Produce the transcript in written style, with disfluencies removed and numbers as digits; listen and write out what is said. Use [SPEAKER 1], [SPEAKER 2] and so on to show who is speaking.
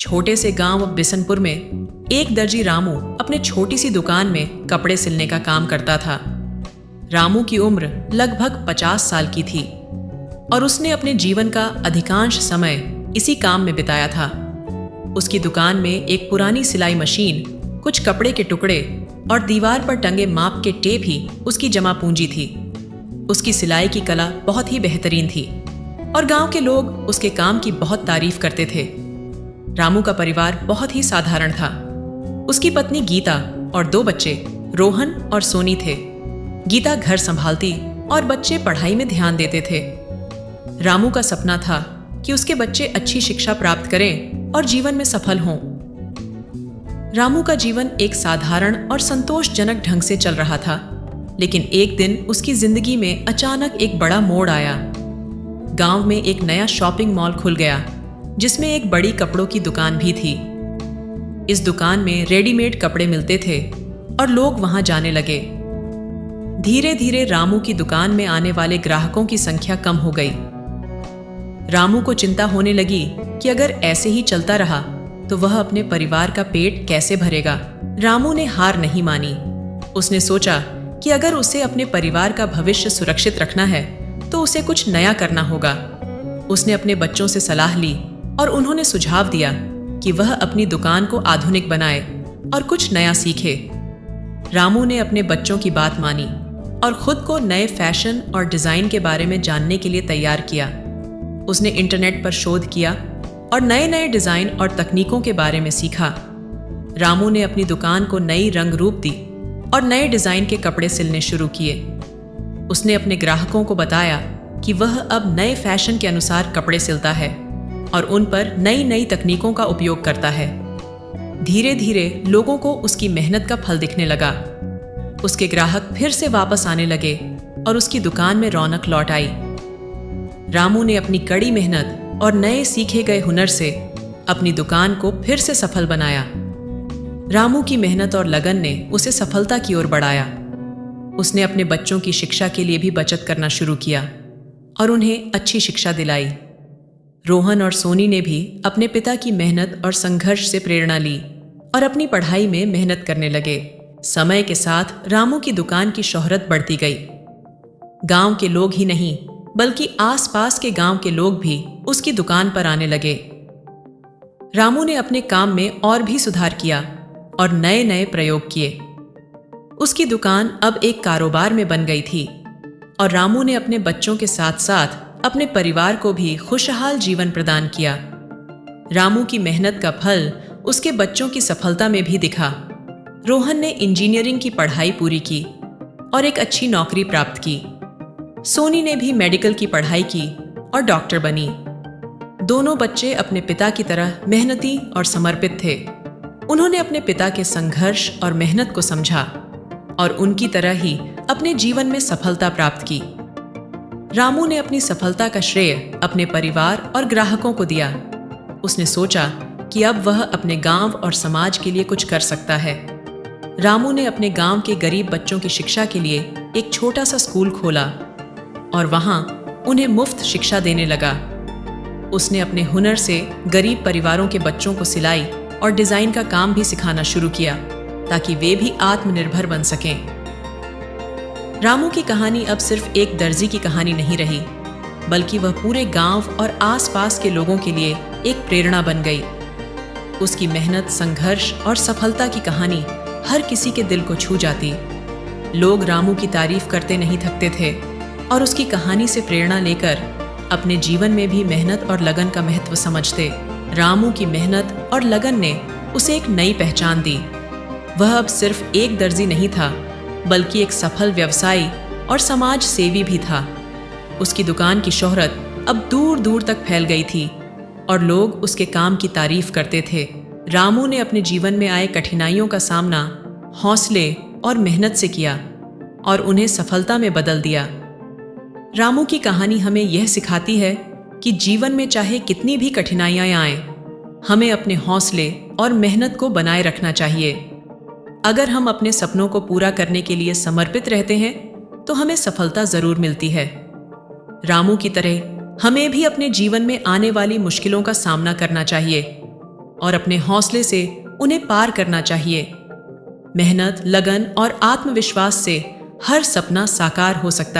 [SPEAKER 1] छोटे से गांव बिसनपुर में एक दर्जी रामू अपने छोटी सी दुकान में कपड़े सिलने का काम करता था। रामू की उम्र लगभग 50 साल की थी और उसने अपने जीवन का अधिकांश समय इसी काम में बिताया था। उसकी दुकान में एक पुरानी सिलाई मशीन, कुछ कपड़े के टुकड़े और दीवार पर टंगे माप के टेप ही उसकी जमा पूंजी थी। उसकी सिलाई की कला बहुत ही बेहतरीन थी और गांव के लोग उसके काम की बहुत तारीफ करते थे। रामू का परिवार बहुत ही साधारण था। उसकी पत्नी गीता और 2 बच्चे रोहन और सोनी थे। गीता घर संभालती और बच्चे पढ़ाई में ध्यान देते थे। रामू का सपना था कि उसके बच्चे अच्छी शिक्षा प्राप्त करें और जीवन में सफल हों। रामू का जीवन एक साधारण और संतोषजनक ढंग से चल रहा था, लेकिन एक दिन उसकी जिंदगी में अचानक एक बड़ा मोड़ आया। गांव में एक नया शॉपिंग मॉल खुल गया, जिसमें एक बड़ी कपड़ों की दुकान भी थी। इस दुकान में रेडीमेड कपड़े मिलते थे और लोग वहां जाने लगे। धीरे धीरे रामू की दुकान में आने वाले ग्राहकों की संख्या कम हो गई। रामू को चिंता होने लगी कि अगर ऐसे ही चलता रहा तो वह अपने परिवार का पेट कैसे भरेगा। रामू ने हार नहीं मानी। उसने सोचा कि अगर उसे अपने परिवार का भविष्य सुरक्षित रखना है तो उसे कुछ नया करना होगा। उसने अपने बच्चों से सलाह ली और उन्होंने सुझाव दिया कि वह अपनी दुकान को आधुनिक बनाए और कुछ नया सीखे। रामू ने अपने बच्चों की बात मानी और खुद को नए फैशन और डिजाइन के बारे में जानने के लिए तैयार किया। उसने इंटरनेट पर शोध किया और नए नए डिजाइन और तकनीकों के बारे में सीखा। रामू ने अपनी दुकान को नई रंग रूप दी और नए डिजाइन के कपड़े सिलने शुरू किए। उसने अपने ग्राहकों को बताया कि वह अब नए फैशन के अनुसार कपड़े सिलता है और उन पर नई नई तकनीकों का उपयोग करता है। धीरे धीरे लोगों को उसकी मेहनत का फल दिखने लगा। उसके ग्राहक फिर से वापस आने लगे और उसकी दुकान में रौनक लौट आई। रामू ने अपनी कड़ी मेहनत और नए सीखे गए हुनर से अपनी दुकान को फिर से सफल बनाया। रामू की मेहनत और लगन ने उसे सफलता की ओर बढ़ाया। उसने अपने बच्चों की शिक्षा के लिए भी बचत करना शुरू किया और उन्हें अच्छी शिक्षा दिलाई। रोहन और सोनी ने भी अपने पिता की मेहनत और संघर्ष से प्रेरणा ली और अपनी पढ़ाई में मेहनत करने लगे। समय के साथ रामू की दुकान की शोहरत बढ़ती गई। गांव के लोग ही नहीं बल्कि आसपास के गांव के लोग भी उसकी दुकान पर आने लगे। रामू ने अपने काम में और भी सुधार किया और नए नए प्रयोग किए। उसकी दुकान अब एक कारोबार में बन गई थी और रामू ने अपने बच्चों के साथ साथ अपने परिवार को भी खुशहाल जीवन प्रदान किया। रामू की मेहनत का फल उसके बच्चों की सफलता में भी दिखा। रोहन ने इंजीनियरिंग की पढ़ाई पूरी की और एक अच्छी नौकरी प्राप्त की। सोनी ने भी मेडिकल की पढ़ाई की और डॉक्टर बनी। दोनों बच्चे अपने पिता की तरह मेहनती और समर्पित थे। उन्होंने अपने पिता के संघर्ष और मेहनत को समझा और उनकी तरह ही अपने जीवन में सफलता प्राप्त की। रामू ने अपनी सफलता का श्रेय अपने परिवार और ग्राहकों को दिया। उसने सोचा कि अब वह अपने गांव और समाज के लिए कुछ कर सकता है। रामू ने अपने गांव के गरीब बच्चों की शिक्षा के लिए एक छोटा सा स्कूल खोला और वहां उन्हें मुफ्त शिक्षा देने लगा। उसने अपने हुनर से गरीब परिवारों के बच्चों को सिलाई और डिजाइन का काम भी सिखाना शुरू किया ताकि वे भी आत्मनिर्भर बन सकें। रामू की कहानी अब सिर्फ एक दर्जी की कहानी नहीं रही, बल्कि वह पूरे गांव और आसपास के लोगों के लिए एक प्रेरणा बन गई। उसकी मेहनत, संघर्ष और सफलता की कहानी हर किसी के दिल को छू जाती। लोग रामू की तारीफ करते नहीं थकते थे और उसकी कहानी से प्रेरणा लेकर अपने जीवन में भी मेहनत और लगन का महत्व समझते। रामू की मेहनत और लगन ने उसे एक नई पहचान दी। वह अब सिर्फ एक दर्जी नहीं था, बल्कि एक सफल व्यवसायी और समाज सेवी भी था। उसकी दुकान की शोहरत अब दूर दूर तक फैल गई थी और लोग उसके काम की तारीफ करते थे। रामू ने अपने जीवन में आए कठिनाइयों का सामना हौसले और मेहनत से किया और उन्हें सफलता में बदल दिया। रामू की कहानी हमें यह सिखाती है कि जीवन में चाहे कितनी भी कठिनाइयां आएं, हमें अपने हौसले और मेहनत को बनाए रखना चाहिए। अगर हम अपने सपनों को पूरा करने के लिए समर्पित रहते हैं तो हमें सफलता जरूर मिलती है। रामू की तरह हमें भी अपने जीवन में आने वाली मुश्किलों का सामना करना चाहिए। और अपने हौसले से उन्हें पार करना चाहिए। मेहनत, लगन और आत्मविश्वास से हर सपना साकार हो सकता